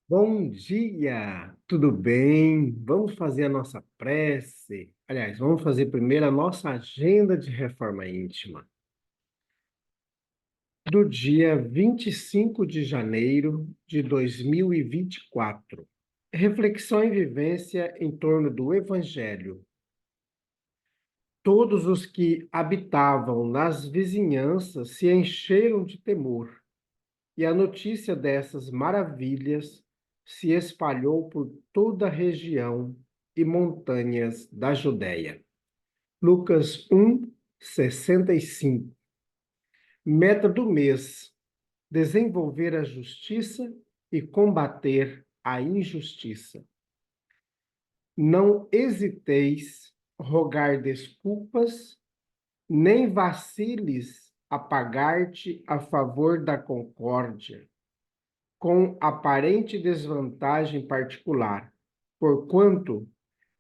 Bom dia, tudo bem? Vamos fazer a nossa prece. Aliás, vamos fazer primeiro a nossa agenda de reforma íntima. Do dia 25 de janeiro de 2024. Reflexão e vivência em torno do Evangelho. Todos os que habitavam nas vizinhanças se encheram de temor. E a notícia dessas maravilhas se espalhou por toda a região e montanhas da Judéia. Lucas 1:65. Meta do mês: desenvolver a justiça e combater a injustiça. Não hesiteis rogar desculpas, nem vaciles a pagar-te a favor da concórdia com aparente desvantagem particular, porquanto,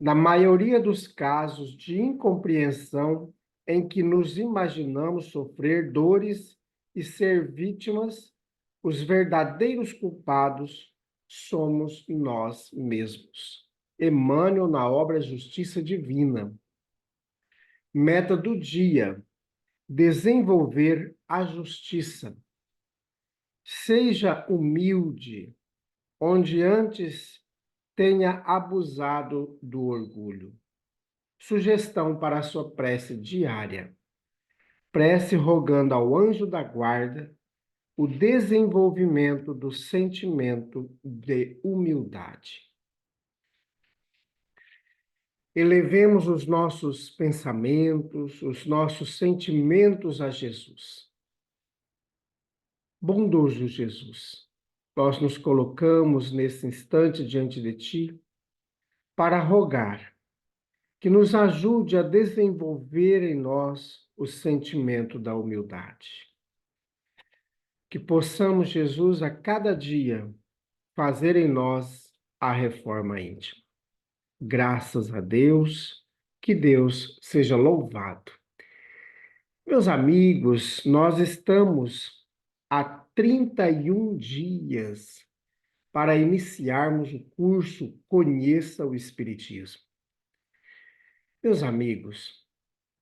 na maioria dos casos de incompreensão em que nos imaginamos sofrer dores e ser vítimas, os verdadeiros culpados somos nós mesmos. Emmanuel, na obra Justiça Divina. Meta do dia: desenvolver a justiça. Seja humilde, onde antes tenha abusado do orgulho. Sugestão para a sua prece diária: prece rogando ao anjo da guarda o desenvolvimento do sentimento de humildade. Elevemos os nossos pensamentos, os nossos sentimentos a Jesus. Bondoso Jesus, nós nos colocamos nesse instante diante de Ti para rogar que nos ajude a desenvolver em nós o sentimento da humildade. Que possamos, Jesus, a cada dia fazer em nós a reforma íntima. Graças a Deus, que Deus seja louvado. Meus amigos, nós estamos há 31 dias para iniciarmos o curso Conheça o Espiritismo. Meus amigos,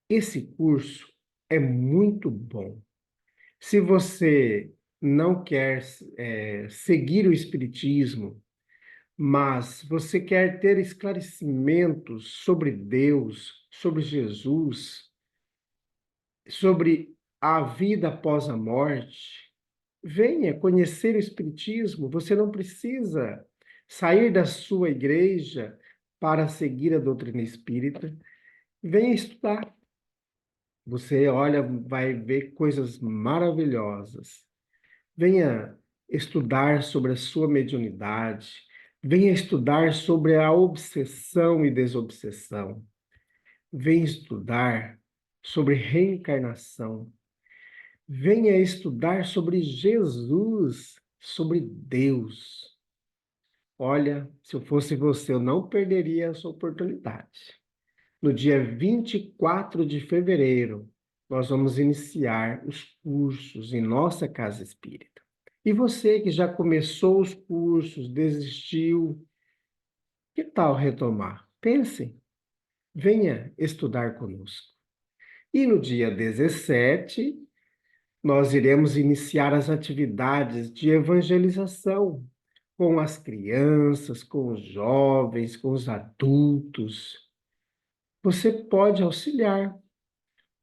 esse curso é muito bom. Se você não quer seguir o Espiritismo, mas você quer ter esclarecimentos sobre Deus, sobre Jesus, sobre a vida após a morte, venha conhecer o Espiritismo. Você não precisa sair da sua igreja para seguir a doutrina espírita. Venha estudar. Você olha, vai ver coisas maravilhosas. Venha estudar sobre a sua mediunidade. Venha estudar sobre a obsessão e desobsessão. Venha estudar sobre reencarnação. Venha estudar sobre Jesus, sobre Deus. Olha, se eu fosse você, eu não perderia essa oportunidade. No dia 24 de fevereiro, nós vamos iniciar os cursos em nossa casa espírita. E você que já começou os cursos, desistiu, que tal retomar? Pense, venha estudar conosco. E no dia 17, nós iremos iniciar as atividades de evangelização com as crianças, com os jovens, com os adultos. Você pode auxiliar. O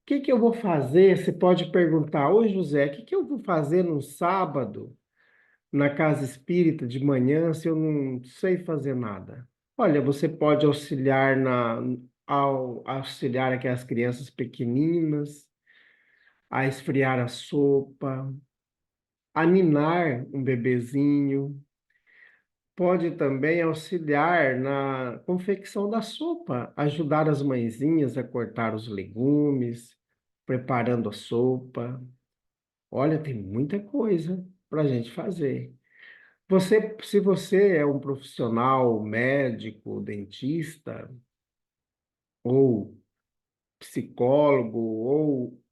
que eu vou fazer? Você pode perguntar: oi, José, o que eu vou fazer no sábado na casa espírita de manhã se eu não sei fazer nada? Olha, você pode auxiliar ao auxiliar aquelas crianças pequeninas a esfriar a sopa, a ninar um bebezinho. Pode também auxiliar na confecção da sopa, ajudar as mãezinhas a cortar os legumes, preparando a sopa. Olha, tem muita coisa para a gente fazer. Se você é um profissional médico, dentista, ou psicólogo, ou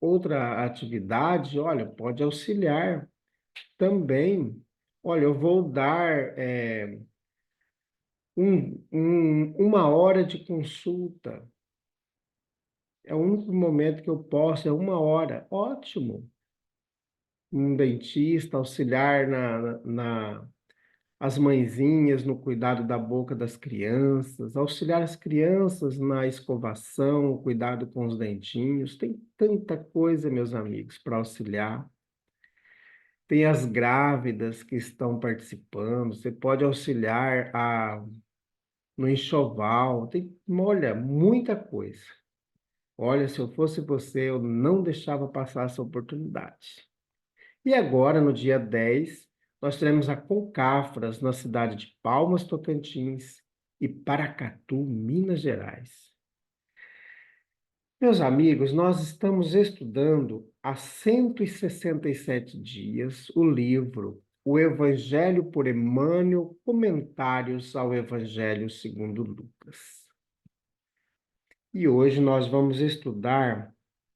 outra atividade, olha, pode auxiliar também Olha, eu vou dar uma hora de consulta. É o único momento que eu posso, é uma hora. Ótimo. Um dentista, auxiliar as mãezinhas no cuidado da boca das crianças, auxiliar as crianças na escovação, cuidado com os dentinhos. Tem tanta coisa, meus amigos, para auxiliar. Tem as grávidas que estão participando. Você pode auxiliar no enxoval. Olha, muita coisa. Olha, se eu fosse você, eu não deixava passar essa oportunidade. E agora, no dia 10, nós teremos a Concafras na cidade de Palmas, Tocantins e Paracatu, Minas Gerais. Meus amigos, nós estamos estudando há 167 dias o livro O Evangelho por Emmanuel, Comentários ao Evangelho segundo Lucas. E hoje nós vamos estudar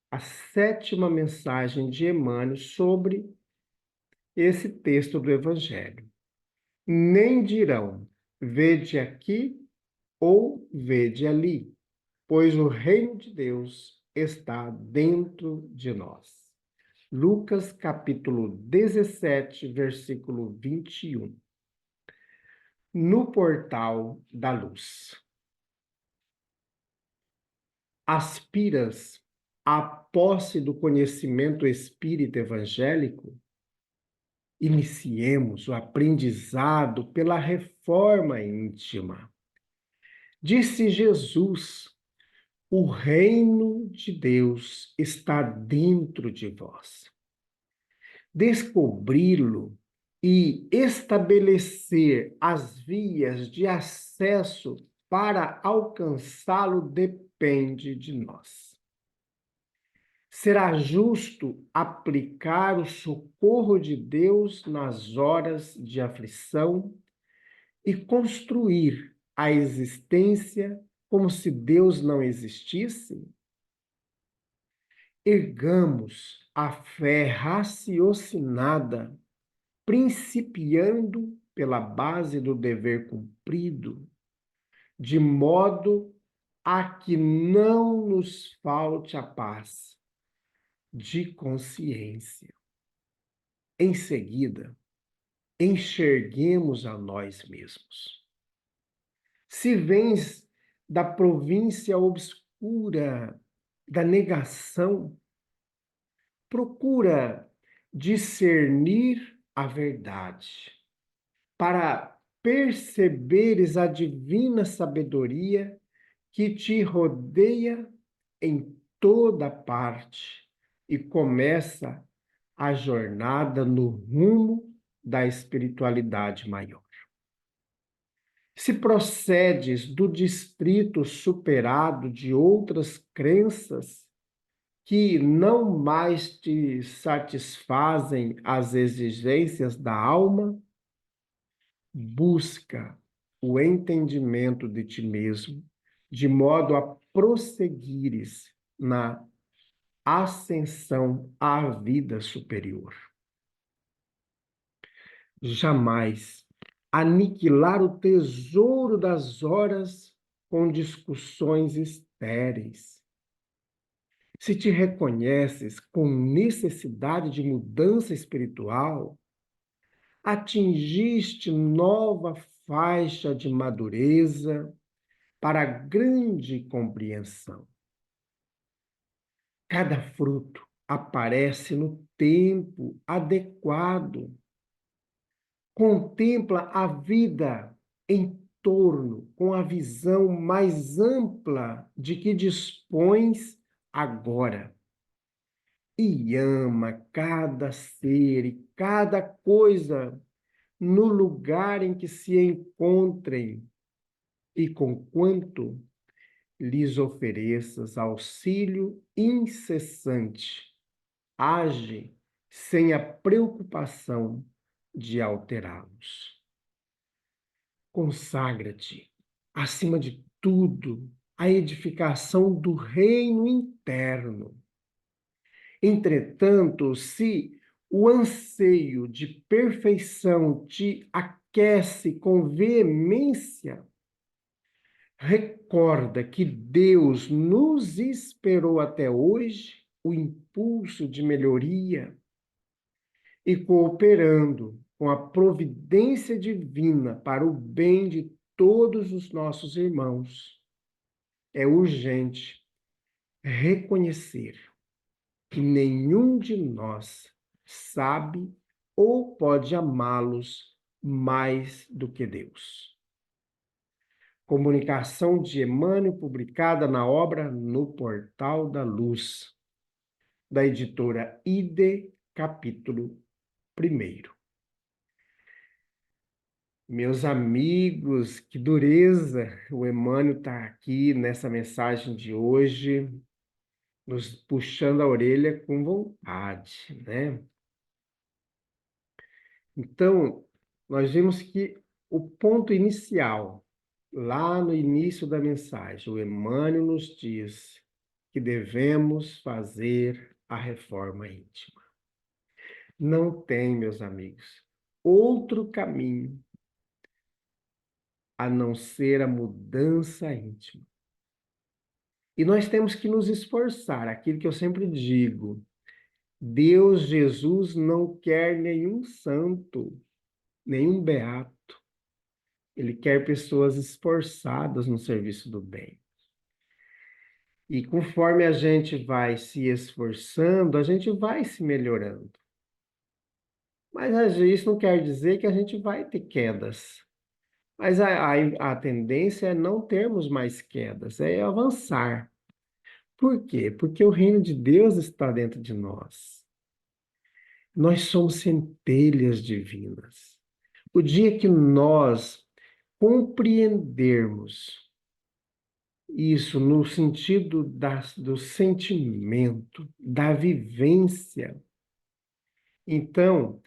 a sétima mensagem de Emmanuel sobre esse texto do Evangelho. Nem dirão, vede aqui ou vede ali, pois o reino de Deus está dentro de nós. Lucas capítulo 17, versículo 21. No portal da luz. Aspiras à posse do conhecimento espírita evangélico? Iniciemos o aprendizado pela reforma íntima. Disse Jesus: o reino de Deus está dentro de vós. Descobri-lo e estabelecer as vias de acesso para alcançá-lo depende de nós. Será justo aplicar o socorro de Deus nas horas de aflição e construir a existência como se Deus não existisse? Ergamos a fé raciocinada, principiando pela base do dever cumprido, de modo a que não nos falte a paz de consciência. Em seguida, enxerguemos a nós mesmos. Se vens da província obscura da negação, procura discernir a verdade, para perceberes a divina sabedoria que te rodeia em toda parte e começa a jornada no rumo da espiritualidade maior. Se procedes do distrito superado de outras crenças que não mais te satisfazem as exigências da alma, busca o entendimento de ti mesmo, de modo a prosseguires na ascensão à vida superior. Jamais aniquilar o tesouro das horas com discussões estéreis. Se te reconheces com necessidade de mudança espiritual, atingiste nova faixa de madureza para a grande compreensão. Cada fruto aparece no tempo adequado. Contempla a vida em torno com a visão mais ampla de que dispões agora. E ama cada ser e cada coisa no lugar em que se encontrem e conquanto lhes ofereças auxílio incessante, age sem a preocupação de alterá-los. Consagra-te, acima de tudo, à edificação do reino interno. Entretanto, se o anseio de perfeição te aquece com veemência, recorda que Deus nos esperou até hoje o impulso de melhoria e cooperando com a providência divina para o bem de todos os nossos irmãos. É urgente reconhecer que nenhum de nós sabe ou pode amá-los mais do que Deus. Comunicação de Emmanuel, publicada na obra No Portal da Luz, da editora IDE, capítulo 1º. Meus amigos, que dureza! O Emmanuel está aqui nessa mensagem de hoje, nos puxando a orelha com vontade, né? Então, nós vimos que o ponto inicial, lá no início da mensagem, o Emmanuel nos diz que devemos fazer a reforma íntima. Não tem, meus amigos, outro caminho a não ser a mudança íntima. E nós temos que nos esforçar, aquilo que eu sempre digo, Deus, Jesus, não quer nenhum santo, nenhum beato. Ele quer pessoas esforçadas no serviço do bem. E conforme a gente vai se esforçando, a gente vai se melhorando. Mas isso não quer dizer que a gente vai ter quedas. Mas a tendência é não termos mais quedas, é avançar. Por quê? Porque o reino de Deus está dentro de nós. Nós somos centelhas divinas. O dia que nós compreendermos isso no sentido do sentimento, da vivência, então,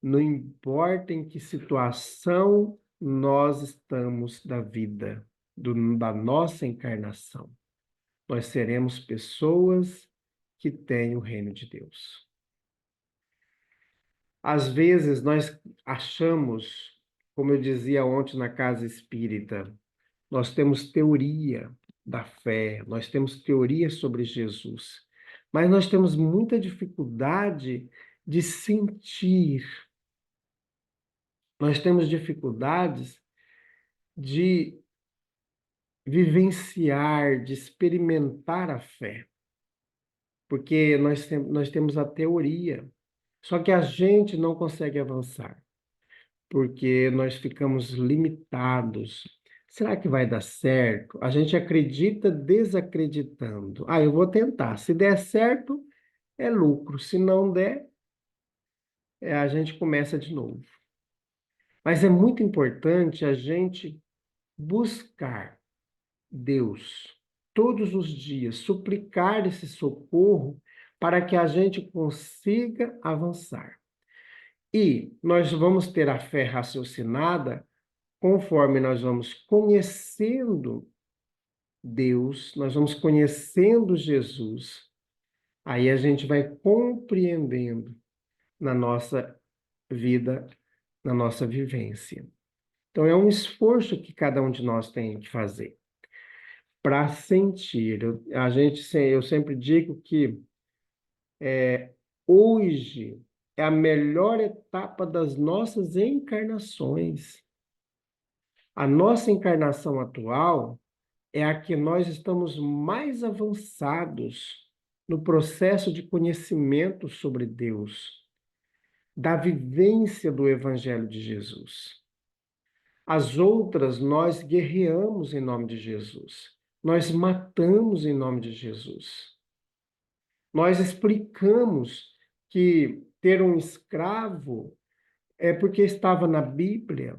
não importa em que situação nós estamos da vida, da nossa encarnação, nós seremos pessoas que têm o reino de Deus. Às vezes nós achamos, como eu dizia ontem na casa espírita, nós temos teoria da fé, nós temos teoria sobre Jesus, mas nós temos muita dificuldade de sentir, nós temos dificuldades de vivenciar, de experimentar a fé, porque nós temos a teoria, só que a gente não consegue avançar, porque nós ficamos limitados. Será que vai dar certo? A gente acredita desacreditando. Ah, eu vou tentar. Se der certo, é lucro. Se não der, a gente começa de novo. Mas é muito importante a gente buscar Deus todos os dias, suplicar esse socorro para que a gente consiga avançar. E nós vamos ter a fé raciocinada conforme nós vamos conhecendo Deus, nós vamos conhecendo Jesus, aí a gente vai compreendendo na nossa vida, na nossa vivência. Então, é um esforço que cada um de nós tem que fazer para sentir. Eu sempre digo que hoje é a melhor etapa das nossas encarnações. A nossa encarnação atual é a que nós estamos mais avançados no processo de conhecimento sobre Deus, da vivência do Evangelho de Jesus. As outras nós guerreamos em nome de Jesus, nós matamos em nome de Jesus. Nós explicamos que ter um escravo é porque estava na Bíblia.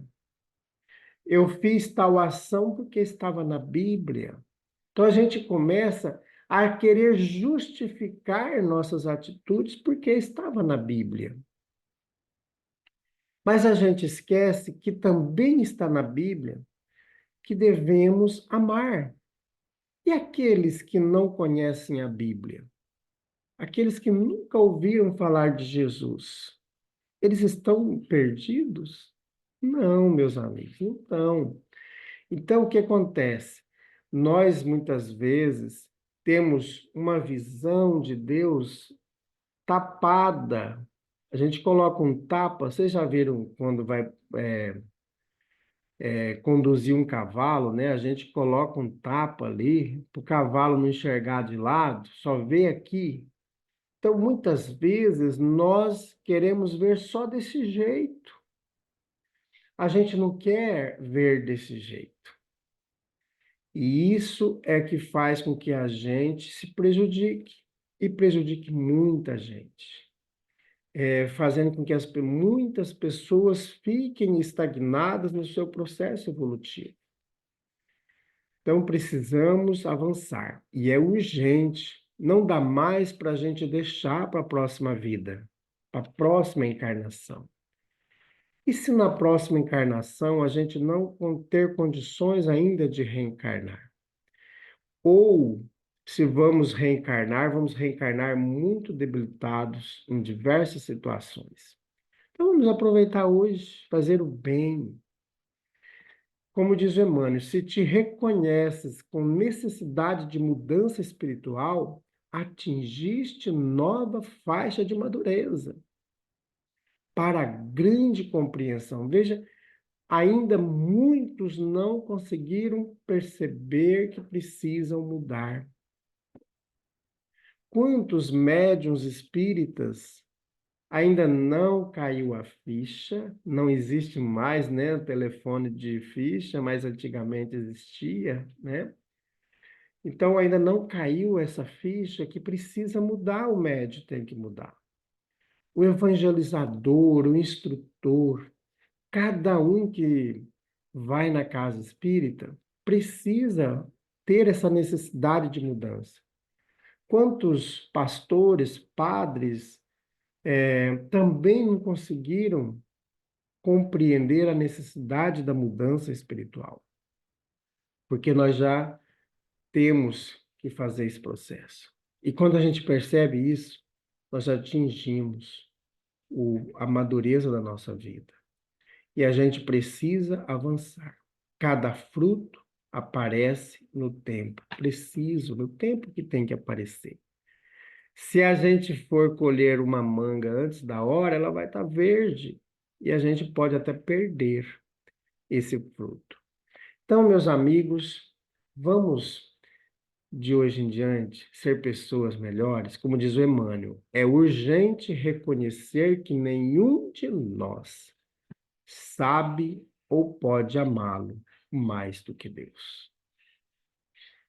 Eu fiz tal ação porque estava na Bíblia. Então a gente começa a querer justificar nossas atitudes porque estava na Bíblia. Mas a gente esquece que também está na Bíblia que devemos amar. E aqueles que não conhecem a Bíblia? aqueles que nunca ouviram falar de Jesus, eles estão perdidos? Não, meus amigos, não estão. Então, o que acontece? Nós, muitas vezes, temos uma visão de Deus tapada. A gente coloca um tapa, vocês já viram quando vai conduzir um cavalo, né? A gente coloca um tapa ali para o cavalo não enxergar de lado, só vê aqui. Então, muitas vezes, nós queremos ver só desse jeito. A gente não quer ver desse jeito. E isso é que faz com que a gente se prejudique e prejudique muita gente, fazendo com que muitas pessoas fiquem estagnadas no seu processo evolutivo. Então, precisamos avançar e é urgente. Não dá mais para a gente deixar para a próxima vida, para a próxima encarnação. E se na próxima encarnação a gente não ter condições ainda de reencarnar? Ou, se vamos reencarnar muito debilitados em diversas situações. Então, vamos aproveitar hoje, fazer o bem. Como diz Emmanuel, se te reconheces com necessidade de mudança espiritual, atingiste nova faixa de madureza para a grande compreensão. Veja, ainda muitos não conseguiram perceber que precisam mudar. Quantos médiuns espíritas ainda não caiu a ficha? Não existe mais, né, o telefone de ficha, mas antigamente existia, né? Então ainda não caiu essa ficha que precisa mudar, o médium tem que mudar. O evangelizador, o instrutor, cada um que vai na casa espírita precisa ter essa necessidade de mudança. Quantos pastores, padres, também não conseguiram compreender a necessidade da mudança espiritual? Porque nós já temos que fazer esse processo. E quando a gente percebe isso, nós já atingimos a madureza da nossa vida. E a gente precisa avançar. Cada fruto aparece no tempo preciso, no tempo que tem que aparecer. Se a gente for colher uma manga antes da hora, ela vai estar verde e a gente pode até perder esse fruto. Então, meus amigos, vamos de hoje em diante ser pessoas melhores, como diz o Emmanuel, é urgente reconhecer que nenhum de nós sabe ou pode amá-lo mais do que Deus.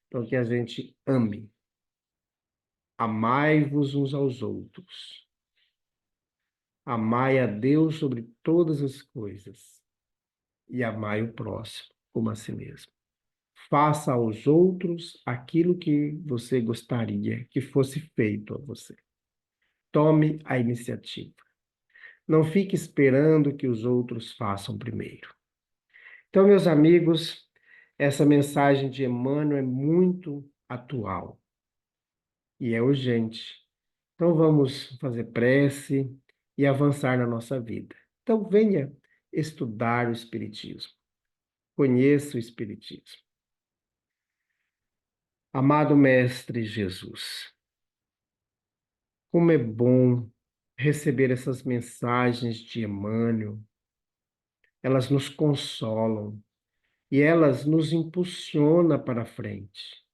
Então, que a gente ame. Amai-vos uns aos outros. Amai a Deus sobre todas as coisas e amai o próximo como a si mesmo. Faça aos outros aquilo que você gostaria que fosse feito a você. Tome a iniciativa. Não fique esperando que os outros façam primeiro. Então, meus amigos, essa mensagem de Emmanuel é muito atual e é urgente. Então, vamos fazer prece e avançar na nossa vida. Então, venha estudar o Espiritismo. Conheça o Espiritismo. Amado Mestre Jesus, como é bom receber essas mensagens de Emmanuel. Elas nos consolam e elas nos impulsionam para frente.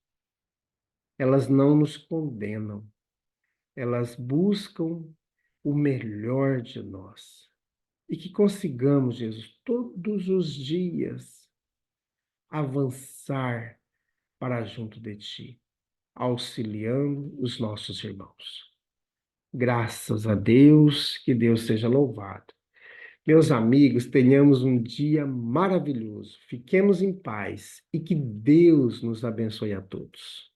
Elas não nos condenam. Elas buscam o melhor de nós. E que consigamos, Jesus, todos os dias avançar para junto de Ti, auxiliando os nossos irmãos. Graças a Deus, que Deus seja louvado. Meus amigos, tenhamos um dia maravilhoso. Fiquemos em paz e que Deus nos abençoe a todos.